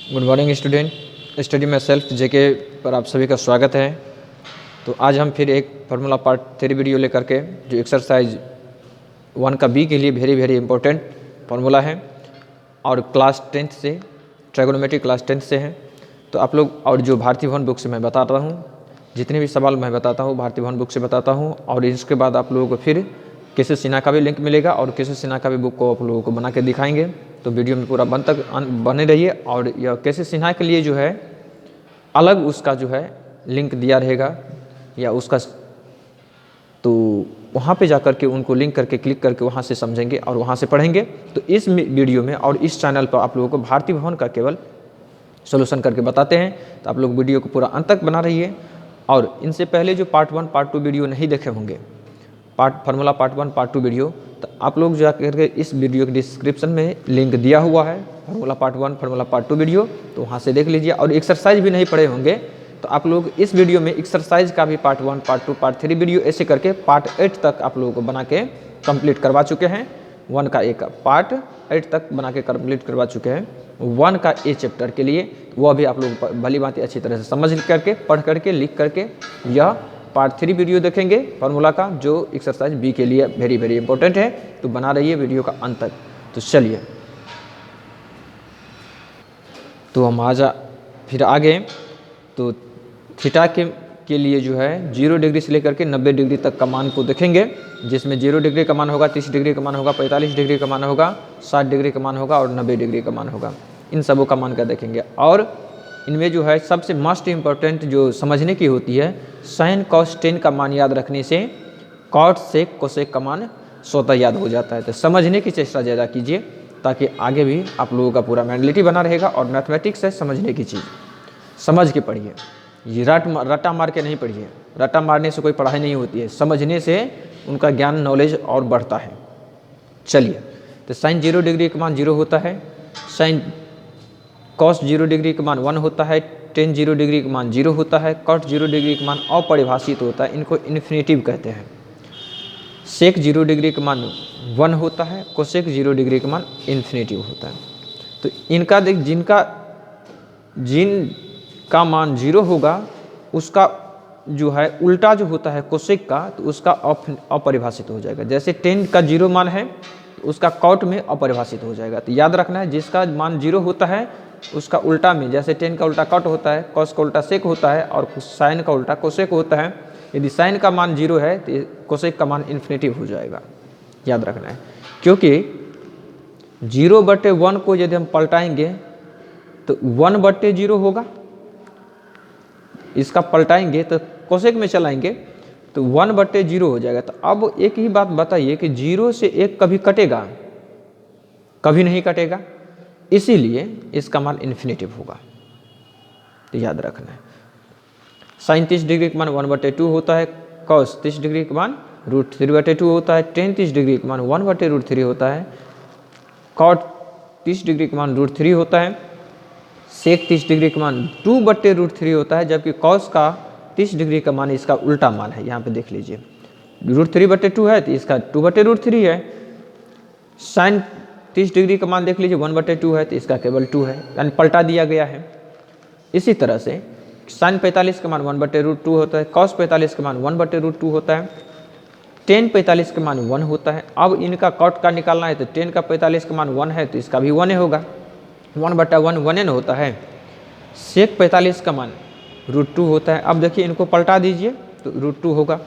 Good morning student, study में self जेके पर आप सभी का स्वागत है। तो आज हम फिर एक फार्मूला पार्ट 3 वीडियो लेकर के जो एक्सरसाइज 1 का बी के लिए वेरी इंपॉर्टेंट फार्मूला है और क्लास 10th से ट्राइगोनोमेट्री क्लास 10th से है। तो आप लोग और जो भारतीय भवन बुक से मैं बताता हूँ, जितने भी सवाल मैं बताता हूँ भारतीय भवन बुक से बताता हूँ। और इसके बाद आप लोगों को फिर केसी सिन्हा का भी लिंक मिलेगा और केसी सिन्हा का भी बुक को आप लोगों को बना के दिखाएंगे। तो वीडियो में पूरा बने रहिए। और यह केसी सिन्हा के लिए जो है अलग उसका जो है लिंक दिया रहेगा या उसका, तो वहाँ पे जा करके उनको लिंक करके क्लिक करके वहाँ से समझेंगे और वहाँ से पढ़ेंगे। तो इस वीडियो में और इस चैनल पर आप लोगों को भारतीय भवन का केवल सोल्यूशन करके बताते हैं। तो आप लोग वीडियो को पूरा अंत तक बना रहिए। और इनसे पहले जो पार्ट 1 पार्ट 2 वीडियो नहीं देखे होंगे, फार्मूला पार्ट 1 पार्ट 2 वीडियो, तो आप लोग जा करके इस वीडियो के डिस्क्रिप्शन में लिंक दिया हुआ है formula part 1 formula part 2 video, तो वहाँ से देख लीजिए। और एक्सरसाइज भी नहीं पढ़े होंगे तो आप लोग इस वीडियो में एक्सरसाइज का भी पार्ट 1 पार्ट 2 पार्ट 3 वीडियो ऐसे करके पार्ट 8 तक आप लोगों को बना के कंप्लीट करवा चुके हैं। 1 का एक पार्ट 8 तक बना के कंप्लीट करवा चुके हैं 1 का ए चैप्टर के लिए। वो भी आप लोग भली बात अच्छी तरह से समझ करके पढ़ करके लिख करके यह पार्ट 3 वीडियो देखेंगे फार्मूला का, जो एक्सरसाइज बी के लिए वेरी इंपॉर्टेंट है। तो बना रहिए वीडियो का अंत तक। तो चलिए, तो हम फिर आगे। तो थीटा के लिए जो है 0 डिग्री से लेकर के 90 डिग्री तक का मान को देखेंगे, जिसमें 0 डिग्री का मान होगा, 30 डिग्री का मान होगा, 45 डिग्री का मान होगा, 60 डिग्री का मान होगा और 90 डिग्री का मान होगा। इन सबों का मान का देखेंगे। और इनमें जो है सबसे मोस्ट इम्पॉर्टेंट जो समझने की होती है, साइन कॉस टेन का मान याद रखने से कॉट सेक कोसेक का मान स्वतः याद हो जाता है। तो समझने की चेष्टा ज़्यादा कीजिए ताकि आगे भी आप लोगों का पूरा मेंटलिटी बना रहेगा। और मैथमेटिक्स है समझने की चीज़, समझ के पढ़िए, ये रट्टा मार के नहीं पढ़िए। रट्टा मारने से कोई पढ़ाई नहीं होती है, समझने से उनका ज्ञान नॉलेज और बढ़ता है। चलिए, तो साइन 0 डिग्री का मान 0 होता है, साइन कॉस 0 डिग्री का मान 1 होता है, टेन 0 डिग्री का मान 0 होता है, कॉट 0 डिग्री का मान अपरिभाषित होता है, इनको इन्फिनिटिव कहते हैं। सेक 0 डिग्री का मान 1 होता है, कोसेक 0 डिग्री का मान इन्फिनिटिव होता है। तो इनका देख, जिनका मान 0 होगा उसका जो है उल्टा जो होता है कोसेक का, तो उसका अपरिभाषित हो जाएगा। जैसे टेन का 0 मान है तो उसका कॉट में अपरिभाषित हो जाएगा। तो याद रखना है, जिसका मान 0 होता है उसका उल्टा में, जैसे टेन का उल्टा कॉट होता है, कॉस का उल्टा सेक होता है और साइन का उल्टा कोसेक होता है। यदि साइन का मान 0 है तो कोसेक का मान इन्फिनिटिव हो जाएगा। याद रखना है, क्योंकि 0/1 को यदि हम पलटाएंगे तो 1/0 होगा। इसका पलटाएंगे तो कोसेक में चलाएंगे तो 1/0 हो जाएगा। तो अब एक ही बात बताइए कि 0 से 1 कभी कटेगा? कभी नहीं कटेगा, इसीलिए इसका मान इन्फिनिटिव होगा। तो याद रखना है, साइन 30 डिग्री का मान 1/2 होता है, कॉस 30 डिग्री का मान √3/2 होता है, टेन 30 डिग्री का मान 1/√3 होता है, कॉट 30 डिग्री का मान √3 होता है, सेक 30 डिग्री का मान 2/√3 होता है। जबकि कॉस का 30 डिग्री का मान इसका उल्टा मान है। यहाँ पे देख लीजिए, √3/2 है तो इसका 2/√3 है। साइन 30 डिग्री का मान देख लीजिए 1/2 है तो इसका केवल 2 है, यानी पलटा दिया गया है। इसी तरह से साइन 45 का मान 1/√2 होता है, कॉस 45 का मान 1/√2 होता है, टेन 45 का मान 1 होता है। अब इनका कॉट का निकालना है तो टेन का 45 का मान 1 है तो इसका भी 1 होगा, 1/1 1n होता है। सेक 45 का मान √2 होता है। अब देखिए, इनको पलटा दीजिए तो √2 होगा,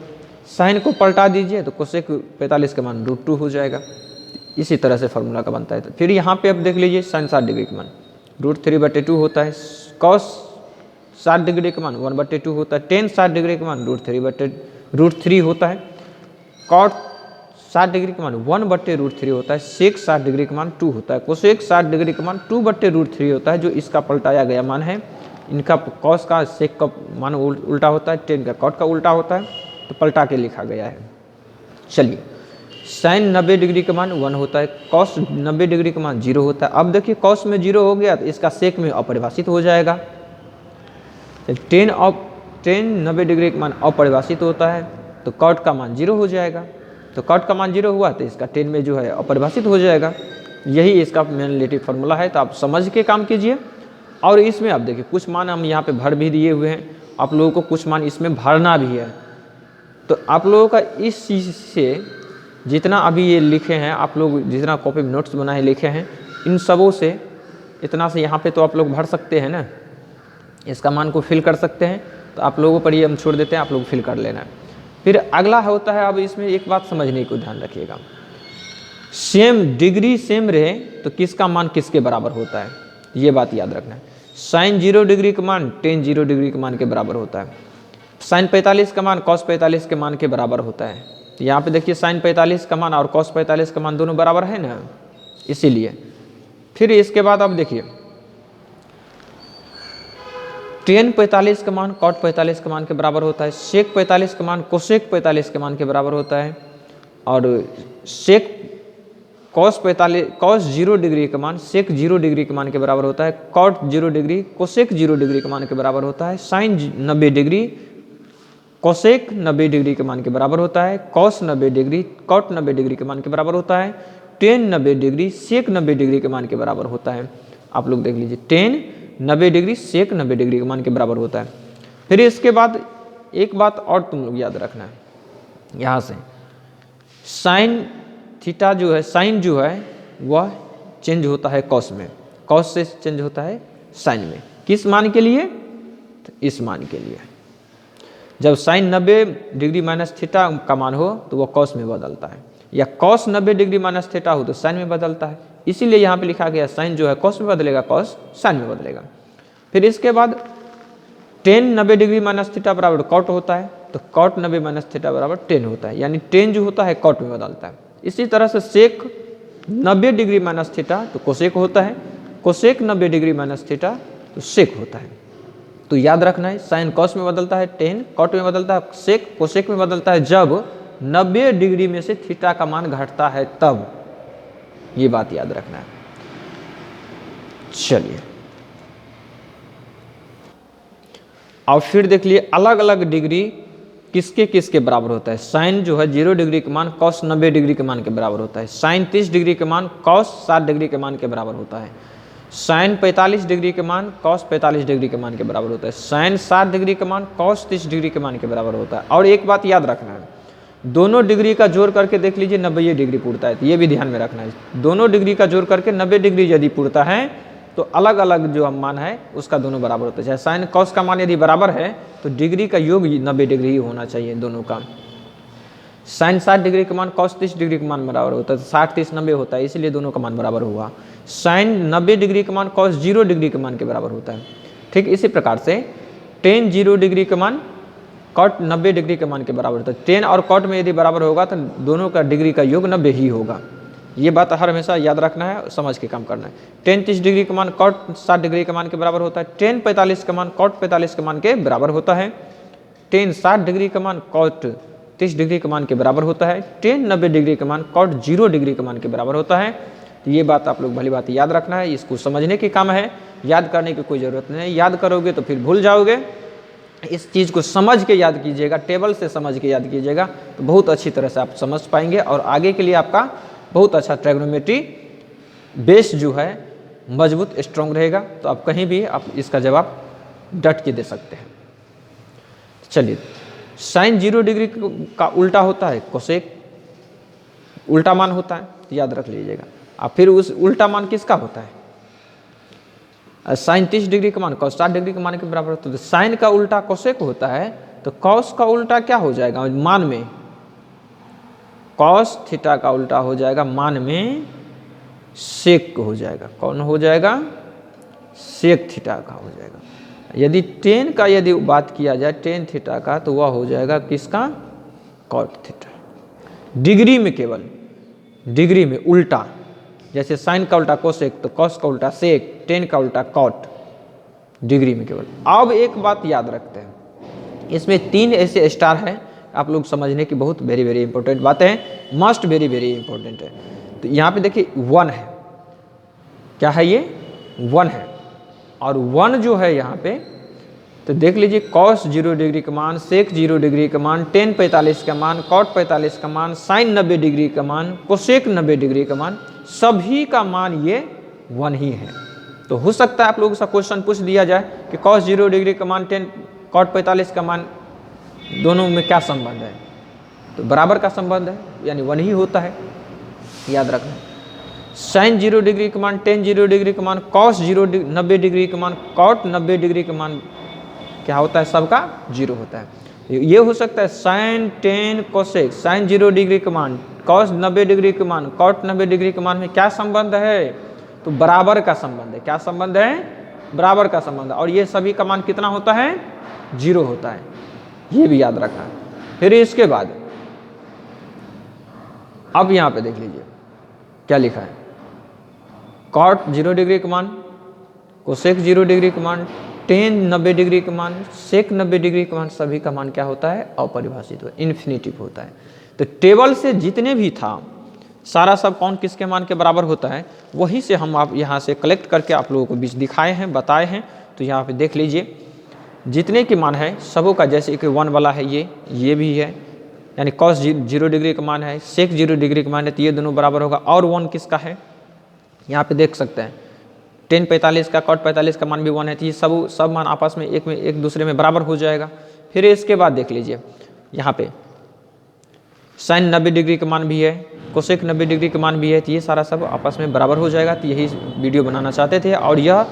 साइन को पलटा दीजिए तो कोसेक 45 का मान √2 हो जाएगा। इसी तरह से फार्मूला का बनता है। तो फिर यहाँ पे अब देख लीजिए, साइन 60 डिग्री का मान √3/2 होता है, कॉस 60 डिग्री का मान 1/2 होता है, टेन 60 डिग्री का मान √3 होता है, कॉट 60 डिग्री का मान 1/√3 होता है, सेक 60 डिग्री का मान 2 होता है, कोसेक 60 डिग्री का मान 2/√3 होता है, जो इसका पलटाया गया मान है। इनका कॉस का सेक का मान उल्टा होता है, टेन का कॉट का उल्टा होता है, तो पलटा के लिखा गया है। चलिए, साइन 90 डिग्री का मान 1 होता है, कॉस 90 डिग्री का मान 0 होता है। अब देखिए, कॉस में 0 हो गया तो इसका सेक में अपरिभाषित हो जाएगा। टेन 90 डिग्री का मान अपरिभाषित होता है तो कॉट का मान 0 हो जाएगा। तो कॉट का मान 0 हुआ तो इसका टेन में जो है अपरिभाषित हो जाएगा। यही इसका मेन रिलेटिव फार्मूला है। तो आप समझ के काम कीजिए और इसमें आप देखिए कुछ मान हम यहाँ पे भर भी दिए हुए हैं, आप लोगों को कुछ मान इसमें भरना भी है। तो आप लोगों का इस चीज़ से जितना अभी ये लिखे हैं, आप लोग जितना कॉपी में नोट्स बनाए लिखे हैं, इन सबों से इतना से यहाँ पे तो आप लोग भर सकते हैं ना, इसका मान को फिल कर सकते हैं। तो आप लोगों पर ये हम छोड़ देते हैं, आप लोग फिल कर लेना है। फिर अगला होता है, अब इसमें एक बात समझने को ध्यान रखिएगा, सेम डिग्री सेम रहे तो किसका मान किसके बराबर होता है, ये बात याद रखना है। साइन 0 डिग्री का मान टेन 0 डिग्री के मान के बराबर होता है। साइन 45 का मान कॉस 45 के मान के बराबर होता है। तो यहाँ पे देखिए साइन 45 का मान और कॉस 45 का मान दोनों बराबर है ना, इसीलिए। फिर इसके बाद आप देखिए टेन 45 का मान कॉट 45 के मान के बराबर होता है, सेक 45 का मान कोसेक 45 के मान के बराबर होता है, और सेक कॉस 0 डिग्री का मान सेक 0 डिग्री के मान के बराबर होता है, कॉट 0 डिग्री कोसेक 0 डिग्री के मान के बराबर होता है, साइन 90 डिग्री कोसेक 90 डिग्री के मान के बराबर होता है, कॉस 90 डिग्री कॉट 90 डिग्री के मान के बराबर होता है, टेन 90 डिग्री सेक 90 डिग्री के मान के बराबर होता है। आप लोग देख लीजिए टेन 90 डिग्री सेक 90 डिग्री के मान के बराबर होता है। फिर इसके बाद एक बात और तुम लोग याद रखना है, यहाँ से साइन थीटा जो है, साइन जो है वह चेंज होता है कॉस में, कॉस से चेंज होता है साइन में। किस मान के लिए? तो इस मान के लिए। जब साइन 90 डिग्री माइनस थीटा का मान हो तो वह कॉस में बदलता है, या कॉस 90 डिग्री माइनस थीटा हो तो साइन में बदलता है। इसीलिए यहाँ पे लिखा गया साइन जो है कॉस में बदलेगा, कॉस साइन में बदलेगा। फिर इसके बाद टेन 90 डिग्री माइनस थीटा बराबर कॉट होता है, तो कॉट 90 माइनस थीटा बराबर टेन होता है, यानी टेन जो होता है कॉट में बदलता है। इसी तरह से सेक 90 डिग्री माइनस थीटा तो कोसेक होता है, कोसेक 90 डिग्री माइनस थीटा तो सेक होता है। तो याद रखना है साइन कॉस में बदलता है, टेन कॉट में बदलता है, सेक कोसेक में बदलता है जब 90 डिग्री में से थीटा का मान घटता है तब। ये बात याद रखना है। चलिए अब फिर देख लिए अलग अलग डिग्री किसके किसके बराबर होता है। साइन जो है 0 डिग्री के मान कॉस 90 डिग्री के मान के बराबर होता है, साइन 30 डिग्री के मान कॉस 60 डिग्री के मान के बराबर होता है, साइन 45 डिग्री के मान कॉस 45 डिग्री के मान के बराबर होता है, साइन 60 डिग्री के मान कॉस 30 डिग्री के मान के बराबर होता है। और एक बात याद रखना है, दोनों डिग्री का जोड़ करके देख लीजिए 90 डिग्री पूरता है, तो ये भी ध्यान में रखना है। दोनों डिग्री का जोड़ करके 90 डिग्री यदि पूरता है तो अलग अलग जो मान है उसका दोनों बराबर होता है। चाहे साइन कॉस का मान यदि बराबर है तो डिग्री का योग 90 डिग्री ही होना चाहिए दोनों का। साइन 60 डिग्री का मान कॉस 30 डिग्री का मान बराबर होता है, तो 60 30 90 होता है, इसलिए दोनों का मान बराबर हुआ। साइन 90 डिग्री का मान कॉस 0 डिग्री के मान के बराबर होता है। ठीक इसी प्रकार से टेन 0 डिग्री का मान कॉट 90 डिग्री के मान के बराबर होता है। टेन और कॉट में यदि बराबर होगा तो दोनों का डिग्री का योग 90 ही होगा। ये बात हर हमेशा याद रखना है, समझ के काम करना है। टेन 30 डिग्री का मान कॉट 60 डिग्री के मान के बराबर होता है, टेन 45 का मान कॉट 45 के मान के बराबर होता है, टेन 60 डिग्री का मान कॉट 30 डिग्री के मान के बराबर होता है, टेन 90 डिग्री का मान कॉट 0 डिग्री के मान के बराबर होता है। तो ये बात आप लोग भली बात याद रखना है, इसको समझने के काम है, याद करने की कोई ज़रूरत नहीं। याद करोगे तो फिर भूल जाओगे, इस चीज़ को समझ के याद कीजिएगा, टेबल से समझ के याद कीजिएगा तो बहुत अच्छी तरह से आप समझ पाएंगे और आगे के लिए आपका बहुत अच्छा ट्रिग्नोमेट्री बेस जो है मजबूत स्ट्रॉन्ग रहेगा। तो आप कहीं भी आप इसका जवाब डट के दे सकते हैं। चलिए साइन 0 डिग्री का उल्टा होता है कोसेक, उल्टा मान होता है, याद रख लीजिएगा। अब फिर उस उल्टा मान किसका होता है? साइन 30 डिग्री का मान कॉस 60 डिग्री के मान के बराबर होता है। तो साइन का उल्टा कोसेक होता है, तो कॉस का उल्टा क्या हो जाएगा मान में? कॉस थीटा का उल्टा हो जाएगा मान में सेक हो जाएगा। कौन हो जाएगा? सेक थीटा का हो जाएगा। यदि टेन का यदि बात किया जाए टेन थीटा का तो वह हो जाएगा किसका? Cot theta. डिग्री में, केवल डिग्री में उल्टा, जैसे साइन का उल्टा कोसेक तो कॉस का उल्टा सेक, टेन का उल्टा कॉट, डिग्री में केवल। अब एक बात याद रखते हैं, इसमें 3 ऐसे स्टार हैं, आप लोग समझने की बहुत वेरी वेरी इंपॉर्टेंट बातें हैं, मस्ट वेरी वेरी इंपॉर्टेंट है। तो यहाँ पे देखिए 1 है, क्या है ये? 1 है। और 1 जो है यहाँ पे तो देख लीजिए कॉस 0 डिग्री का मान, सेक 0 डिग्री का मान, टेन 45 का मान, कॉट 45 का मान, साइन 90 डिग्री का मान, कोसेक 90 डिग्री का मान, सभी का मान ये 1 ही है। तो हो सकता है आप लोगों से क्वेश्चन पूछ दिया जाए कि cos 0 डिग्री का मान 10, cot 45 का मान, दोनों में क्या संबंध है? तो बराबर का संबंध है, यानी 1 ही होता है, याद रखना। sin 0 डिग्री का मान, tan 0 डिग्री का मान, cos 90 डिग्री का मान, cot 90 डिग्री का मान क्या होता है? सबका 0 होता है। ये हो सकता है sin, tan, cosec, sin 0 degree का मान, cos 90 डिग्री का मान, cot 90 डिग्री का मान में क्या संबंध है? तो बराबर का संबंध है। क्या संबंध है? बराबर का संबंध है। और ये सभी का मान कितना होता है? 0 होता है, ये भी याद रखना। फिर इसके बाद अब यहाँ पे देख लीजिए क्या लिखा है, cot 0 डिग्री का मान, cosec 0 डिग्री का मान, tan 90 डिग्री का मान, sec 90 डिग्री का मान, सभी का मान क्या होता है? अपरिभाषित, इन्फिनिटिव होता है। तो टेबल से जितने भी था सारा सब कौन किसके मान के बराबर होता है, वहीं से हम आप यहाँ से कलेक्ट करके आप लोगों को बीच दिखाए हैं, बताए हैं। तो यहाँ पे देख लीजिए जितने की मान है सबों का, जैसे कि 1 वाला है, ये भी है, यानी cos 0 डिग्री का मान है, sec 0 डिग्री का मान है, तो ये दोनों बराबर होगा। और 1 किसका है? यहाँ पे देख सकते हैं tan 45 का, cot 45 का मान भी 1 है, तो ये सब मान आपस में एक दूसरे में बराबर हो जाएगा। फिर इसके बाद देख लीजिए यहाँ पे sin 90 डिग्री का मान भी है, cosec 90 डिग्री का मान भी है, तो ये सारा सब आपस में बराबर हो जाएगा। तो यही वीडियो बनाना चाहते थे, और यह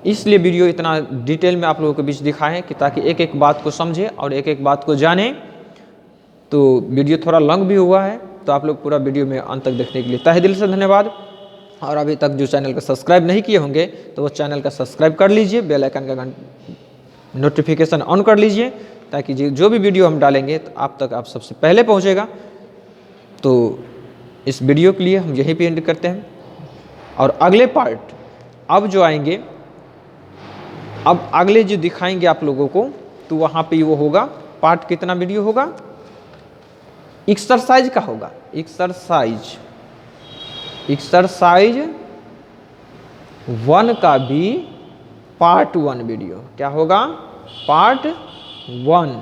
इसलिए वीडियो इतना डिटेल में आप लोगों के बीच दिखाएं कि ताकि एक एक बात को समझे और एक एक बात को जाने। तो वीडियो थोड़ा लंग भी हुआ है, तो आप लोग पूरा वीडियो में अंत तक देखने के लिए तहे दिल से धन्यवाद। और अभी तक जो चैनल को सब्सक्राइब नहीं किए होंगे तो वो चैनल का सब्सक्राइब कर लीजिए, बेल आइकन का नोटिफिकेशन ऑन कर लीजिए, ताकि जो भी वीडियो हम डालेंगे तो आप तक आप सबसे पहले पहुंचेगा। तो इस वीडियो के लिए हम यहीं पे एंड करते हैं, और अगले पार्ट अब जो आएंगे, अब अगले जो दिखाएंगे आप लोगों को, तो वहाँ पे वो होगा पार्ट कितना वीडियो होगा? एक्सरसाइज का होगा, एक्सरसाइज 1 का भी पार्ट 1 वीडियो। क्या होगा? पार्ट 1।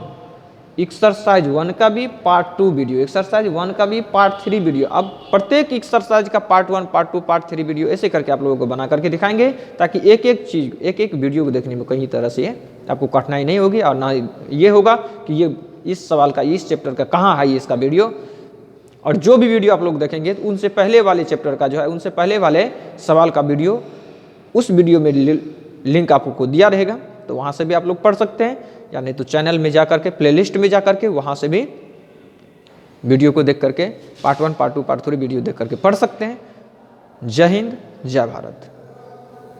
एक्सरसाइज 1 का भी पार्ट 2 वीडियो, एक्सरसाइज 1 का भी पार्ट 3 वीडियो। अब प्रत्येक एक्सरसाइज का पार्ट 1, पार्ट 2, पार्ट 3 वीडियो ऐसे करके आप लोगों को बना करके दिखाएंगे, ताकि एक एक चीज़, एक एक वीडियो को देखने में कहीं तरह से आपको कठिनाई नहीं होगी, और ना ये होगा कि ये इस सवाल का, इस चैप्टर का कहाँ है इसका वीडियो। और जो भी वीडियो आप लोग देखेंगे तो उनसे पहले वाले चैप्टर का जो है, उनसे पहले वाले सवाल का वीडियो, उस वीडियो में लिंक आपको दिया रहेगा, तो वहाँ से भी आप लोग पढ़ सकते हैं, या नहीं तो चैनल में जा करके, प्लेलिस्ट में जा करके वहाँ से भी वीडियो को देख करके पार्ट 1, पार्ट 2, पार्ट 3 वीडियो देख करके पढ़ सकते हैं। जय हिंद, जय भारत।